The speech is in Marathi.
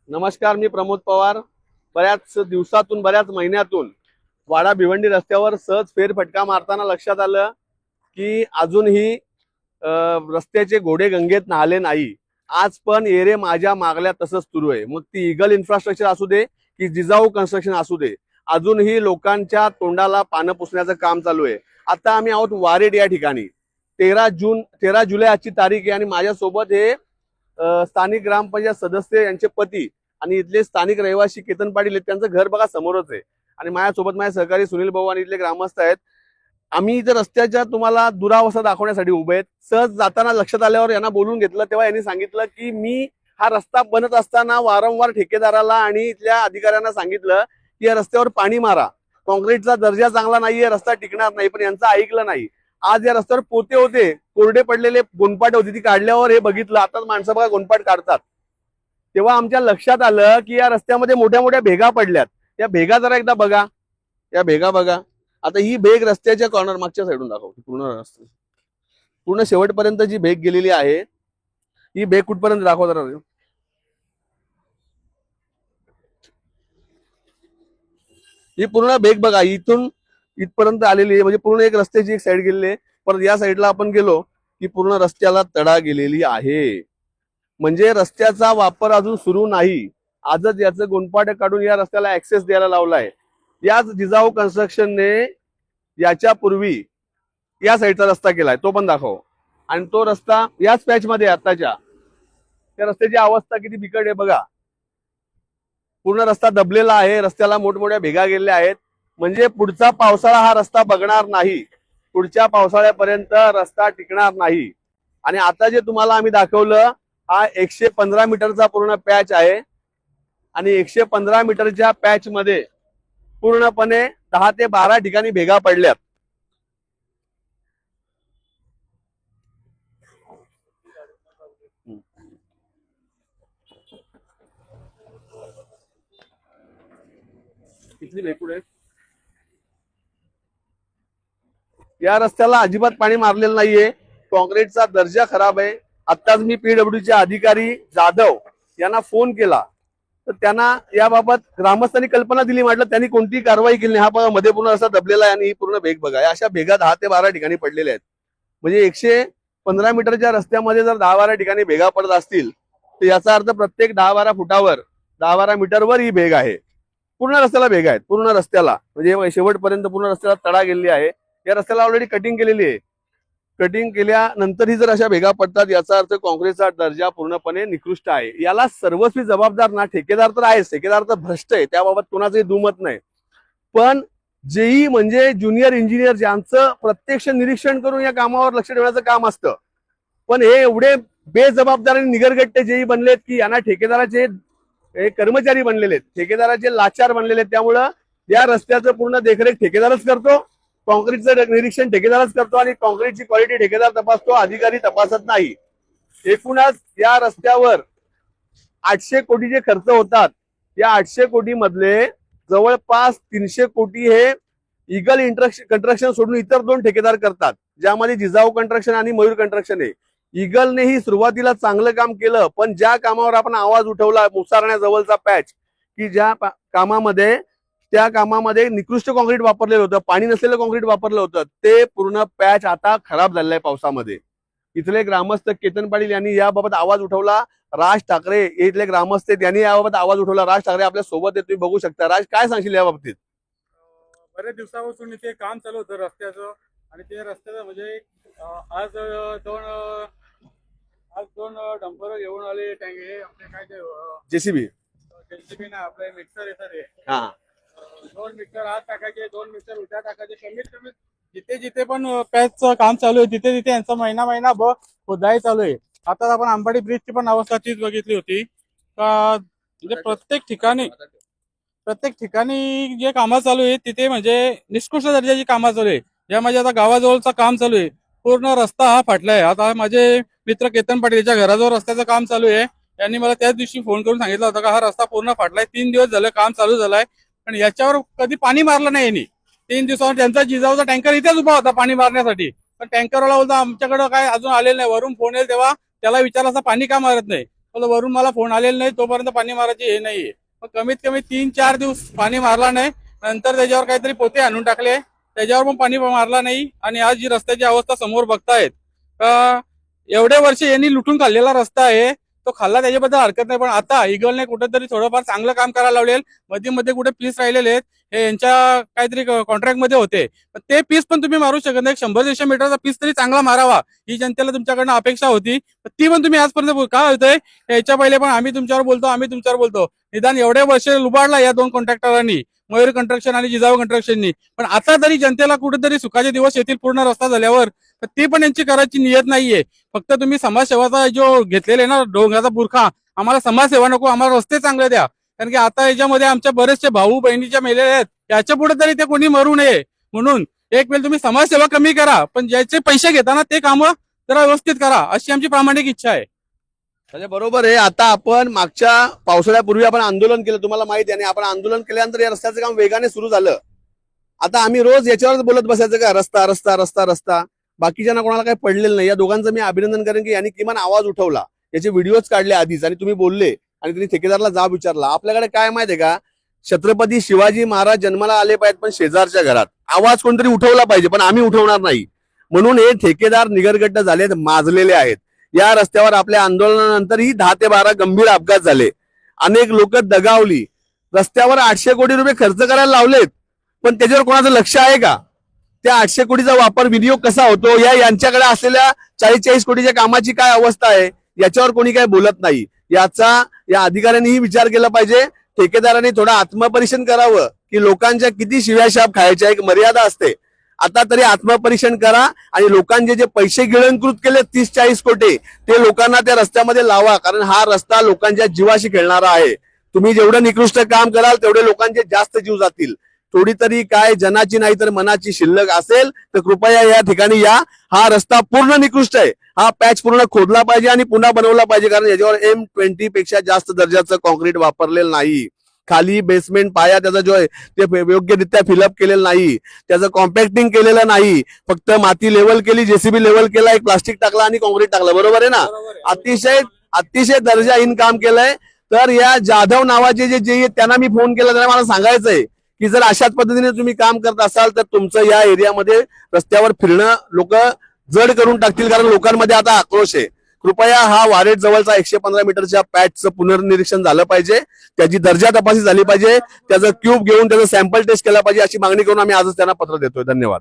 नमस्कार, मी प्रमोद पवार. बऱ्याच दिवसातून बऱ्याच महिन्यातून वाडा भिवंडी रस्त्यावर सहज फेरफटका मारताना लक्षात आलं की अजूनही रस्त्याचे घोडे गंगेत नाहले नाही. आज पण येरे माझ्या मागल्या तसंच सुरू आहे. मग ती इगल इन्फ्रास्ट्रक्चर असू दे की जिजाऊ कन्स्ट्रक्शन असू दे, अजूनही लोकांच्या तोंडाला पानं पुसण्याचं काम चालू आहे. आता आम्ही आहोत वारेड या ठिकाणी. 13 जुलै आजची तारीख आहे आणि माझ्यासोबत हे स्थानिक ग्रामपंचायत सदस्य यांचे पती आणि इथले स्थानिक रहिवासी केतन पाटील आहेत. त्यांचं घर बघा समोरच आहे आणि माझ्यासोबत माझे सहकारी सुनील भाऊ आणि इथले ग्रामस्थ आहेत. आम्ही इथे रस्त्याच्या तुम्हाला दुरावस्था दाखवण्यासाठी उभे आहेत. सहज जाताना लक्षात आल्यावर यांना बोलून घेतलं तेव्हा यांनी सांगितलं की मी हा रस्ता बनत असताना वारंवार ठेकेदाराला आणि इथल्या अधिकाऱ्यांना सांगितलं की या रस्त्यावर पाणी मारा, काँक्रीटचा दर्जा चांगला नाहीये, रस्ता टिकणार नाही. पण यांचं ऐकलं नाही. आज या रस्त्यावर पोते होते, कोरडे पडलेले गोनपाट होती, ती काढल्यावर हे बघितलं. आता माणसं बघा गोनपाट काढतात. तेव्हा आमच्या लक्षात आलं की या रस्त्यामध्ये मोठ्या मोठ्या भेगा पडल्यात. या भेगा जरा एकदा बघा, या भेगा बघा. आता ही भेग रस्त्याच्या कॉर्नर मागच्या साईडून दाखवतो. पूर्ण शेवटपर्यंत जी भेग गेलेली आहे, ही भेग कुठपर्यंत दाखवत राहतो. ही पूर्ण भेग बघा, इथून इथपर्यंत आलेली आहे. म्हणजे पूर्ण एक रस्त्याची एक साईड गेलेली आहे. परत या साईडला आपण गेलो की पूर्ण रस्त्याला तडा गेलेली आहे. म्हणजे रस्त्याचा वापर अजून सुरू नाही. आजच याचं गोनपाट काढून या रस्त्याला ऍक्सेस द्यायला लावलाय. याच जिजाऊ कन्स्ट्रक्शनने याच्यापूर्वी या साईडचा रस्ता केलाय, तो पण दाखव. आणि तो रस्ता याच पॅच मध्ये आताच्या त्या रस्त्याची अवस्था किती बिकट आहे बघा. पूर्ण रस्ता दबलेला आहे, रस्त्याला मोठमोठ्या भेगा गेलेल्या आहेत. म्हणजे पुढचा पावसाळा हा रस्ता बघणार नाही. पुढच्या पावसाळ्यापर्यंत रस्ता टिकणार नाही. आणि आता जे तुम्हाला आम्ही दाखवलं हा 115 मीटरचा पूर्ण पॅच आहे आणि 115 मीटरच्या पॅच मध्ये पूर्णपणे 10 ते 12 ठिकाणी भेगा पडल्यात. किती भेग आहे. या रस्त्याला अजिबात पाणी मारलेलं नाहीये. काँक्रीटचा दर्जा खराब आहे. आत्ताच मी पीडब्ल्यूडीचे अधिकारी जाधव यांना फोन केला तर त्यांना याबाबत ग्रामस्थांनी कल्पना दिली. म्हटलं त्यांनी कोणतीही कारवाई केली नाही. हा बघा मध्ये पूर्ण असा दबलेला आहे आणि ही पूर्ण भेग बघा. अशा भेगा 10 ते 12 ठिकाणी पडलेल्या आहेत. म्हणजे 115 मीटरच्या रस्त्यामध्ये जर 10-12 ठिकाणी भेगा पडत असतील तर याचा अर्थ प्रत्येक 10-12 फुटावर 10-12 मीटरवर ही भेग आहे. पूर्ण रस्त्याला भेगा आहेत, पूर्ण रस्त्याला. म्हणजे शेवटपर्यंत पूर्ण रस्त्याला तडा गेलेली आहे. या रस्त्याला ऑलरेडी कटिंग केलेली आहे. कटिंग केल्यानंतरही जर अशा भेगा पडतात याचा अर्थ काँक्रीटचा दर्जा पूर्णपणे निकृष्ट आहे. याला सर्वस्वी जबाबदार ना ठेकेदार तर आहेच. ठेकेदार तर भ्रष्ट आहे, त्याबाबत कोणाचंही दुमत नाही. पण जेई म्हणजे ज्युनियर इंजिनियर ज्यांचं प्रत्यक्ष निरीक्षण करून या कामावर लक्ष ठेवण्याचं काम असतं, पण हे एवढे बेजबाबदार आणि निगरगट्टे जेई बनलेत की यांना ठेकेदाराचे कर्मचारी बनलेले आहेत, ठेकेदाराचे लाचार बनलेले आहेत. त्यामुळं या रस्त्याचं पूर्ण देखरेख ठेकेदारच करतो, काँक्रीटचं निरीक्षण ठेकेदारच करतो आणि काँक्रीटची क्वालिटी ठेकेदार तपासतो, अधिकारी तपासत नाही. एकूणच या रस्त्यावर 800 कोटी जे खर्च होतात, या 800 कोटी मधले जवळपास 300 कोटी हे इगल कंस्ट्रक्शन सोडून इतर 2 ठेकेदार करतात, ज्यामध्ये जिजाऊ कंस्ट्रक्शन आणि मयूर कंस्ट्रक्शन आहे. इगलनेही सुरुवातीला चांगलं काम केलं, पण ज्या कामावर आपण आवाज उठवला मुसारण्याजवळचा पॅच, की ज्या कामामध्ये त्या कामामध्ये निकृष्ट काँक्रीट वापरलेलं होतं, पाणी नसलेलं काँक्रीट वापरलं होतं, ते पूर्ण पॅच आता खराब झालेलं आहे पावसामध्ये. इथले ग्रामस्थ केतन पाटील यांनी याबाबत आवाज उठवला. राज ठाकरे इथले ग्रामस्थ यांनी याबाबत आवाज उठवला. राज ठाकरे आपल्या सोबत आहेत, तुम्ही बघू शकता. राज, काय सांगशील या बाबतीत? बरेच दिवसापासून इथे काम चालू होतं रस्त्याचं आणि ते रस्त्याचं म्हणजे आज दोन डंपर घेऊन आले. हे आपले काय ते जेसीबी जेसीबी ना आपले मिक्सर येतात. हा, 2 मिक्सर आत टाकायचे, 2 मिक्सर उद्या टाकायचे. कमीत कमी जिथे जिथे पण पॅचचं काम चालू आहे तिथे तिथे यांचा महिना खोदाई चालू आहे. आता आपण आंबाडी ब्रिजची पण अवस्था तीच बघितली होती का, म्हणजे प्रत्येक ठिकाणी जे कामं चालू आहे तिथे म्हणजे निष्कृष्ट दर्जाची कामं चालू आहे. ज्या माझ्या आता गावाजवळचं काम चालू आहे, पूर्ण रस्ता हा फाटलाय. आता माझे मित्र केतन पाटील याच्या घराजवळ रस्त्याचं काम चालू आहे. यांनी मला त्याच दिवशी फोन करून सांगितलं होतं का हा रस्ता पूर्ण फाटलाय, 3 दिवस झाले काम चालू झालाय, पण याच्यावर कधी पाणी मारलं नाही यांनी. 3 दिवसावर त्यांचा जिजाऊचा टँकर इथेच उभा होता पाणी मारण्यासाठी, पण टँकरवाला बोलता आमच्याकडे काय अजून आलेलं नाही. वरून फोन येईल तेव्हा त्याला विचारलं असं पाणी का मारत नाही. पण वरून मला फोन आलेला नाही, तोपर्यंत पाणी मारायची हे नाहीये. मग कमीत कमी 3-4 दिवस पाणी मारला नाही. नंतर त्याच्यावर काहीतरी पोते आणून टाकले, त्याच्यावर पण पाणी मारला नाही. आणि आज जी रस्त्याची अवस्था समोर बघतायत, एवढे वर्ष यांनी लुटून खाल्लेला रस्ता आहे, तो खाल्ला त्याच्याबद्दल हरकत नाही. पण आता इगलने कुठेतरी थोडंफार चांगलं काम करायला लावले. मध्ये मध्ये कुठे पीस राहिलेले आहेत, हे यांच्या काहीतरी कॉन्ट्रॅक्ट मध्ये होते. ते पीस पण तुम्ही मारू शकत नाही. 100-150 मीटरचा पीस तरी चांगला मारावा ही जनतेला तुमच्याकडनं अपेक्षा होती. ती पण तुम्ही आजपर्यंत काय होतंय, याच्या पहिले पण आम्ही तुमच्यावर बोलतो. निदान एवढे वर्ष लुबाडला या 2 कॉन्ट्रॅक्टरांनी, मयूर कन्स्ट्रक्शन आणि जिजाऊ कन्स्ट्रक्शननी. पण आता तरी जनतेला कुठेतरी सुखाचे दिवस येतील पूर्ण रस्ता झाल्यावर, तर ती पण यांची करायची नियत नाहीये. फक्त तुम्ही समाजसेवाचा जो घेतलेला आहे ना डोंगराचा बुरखा, आम्हाला समाजसेवा नको, आम्हाला रस्ते चांगले द्या. कारण की आता याच्यामध्ये आमच्या बरेचसे भाऊ बहिणीच्या मेलेले आहेत, याच्या पुढे तरी ते कोणी मरू नये म्हणून एक वेळ तुम्ही समाजसेवा कमी करा, पण ज्याचे पैसे घेताना ते कामं जरा व्यवस्थित करा, अशी आमची प्रामाणिक इच्छा आहे. म्हणजे बरोबर आहे. आता आपण मागच्या पावसाळ्यापूर्वी आपण आंदोलन केलं, तुम्हाला माहिती आहे, आणि आपण आंदोलन केल्यानंतर या रस्त्याचं काम वेगाने सुरू झालं. आता आम्ही रोज याच्यावरच बोलत बसायचं का रस्ता रस्ता रस्ता रस्ता, बाकीच्यांना कोणाला काही पडलेलं नाही. या दोघांचं मी अभिनंदन करेन की यांनी किमान आवाज उठवला, याचे व्हिडिओज काढले आधीच, आणि तुम्ही बोलले आणि त्यांनी ठेकेदारला जाब विचारला. आपल्याकडे काय माहितीये का, छत्रपती शिवाजी महाराज जन्माला आले पाहिजेत, पण शेजारच्या घरात आवाज कोणतरी उठवला पाहिजे, पण आम्ही उठवणार नाही. म्हणून हे ठेकेदार निगरगट्ट झालेत, माजलेले आहेत. या रस्त्यावर आपल्या आंदोलनानंतरही 10 ते 12 गंभीर अपघात झाले, अनेक लोक दगावली. रस्त्यावर 800 कोटी रुपये खर्च करायला लावलेत, पण त्याच्यावर कोणाचं लक्ष आहे का? त्या 800 कोटीचा वापर विनियोग कसा होतो, यांच्याकडे असलेल्या 40-40 कोटीच्या कामाची काय अवस्था आहे, याच्यावर कोणी काय बोलत नाही. याचा या अधिकाऱ्यांनीही विचार केला पाहिजे. ठेकेदारांनी थोडं आत्मपरीक्षण करावं की लोकांच्या किती शिव्याशाप खायच्या, एक मर्यादा असते. आता तरी आत्मपरीक्षण करा आणि लोकांचे जे पैसे गिळंकृत केले 30-40 कोटी, ते लोकांना त्या रस्त्यामध्ये लावा, कारण हा रस्ता लोकांच्या जीवाशी खेळणारा आहे. तुम्ही जेवढं निकृष्ट काम कराल तेवढे लोकांचे जास्त जीव जातील. थोडी तरी काय जनाची नाही तर मनाची शिल्लक असेल तर कृपया या ठिकाणी या. हा रस्ता पूर्ण निकृष्ट आहे, हा पॅच पूर्ण खोदला पाहिजे आणि पुन्हा बनवला पाहिजे, कारण याच्यावर M20 पेक्षा जास्त दर्जाचं कॉन्क्रीट वापरलेलं नाही. खाली बेसमेंट पाया त्याचा जो आहे ते योग्यरित्या फिलअप केलेलं नाही, त्याचं कॉम्पॅक्टिंग केलेलं नाही. फक्त माती लेवल केली, जेसीबी लेवल केला, एक प्लास्टिक टाकला आणि कॉन्क्रीट टाकलं. बरोबर आहे ना? अतिशय दर्जाहीन काम केलंय. तर या जाधव नावाचे जे त्यांना मी फोन केला, त्यांना मला सांगायचंय की जर अशाच पद्धतीने तुम्ही काम करत असाल तर तुमचं या एरियामध्ये रस्त्यावर फिरणं लोक जड करून टाकतील, कारण लोकांमध्ये आता आक्रोश आहे. कृपया हा वारेट जवळचा 115 मीटरच्या पॅचचं पुनर्निरीक्षण झालं पाहिजे, त्याची दर्जा तपासणी झाली पाहिजे, त्याचं क्यूब घेऊन त्याचं सॅम्पल टेस्ट केला पाहिजे, अशी मागणी करून आम्ही आजच त्यांना पत्र देतोय. धन्यवाद.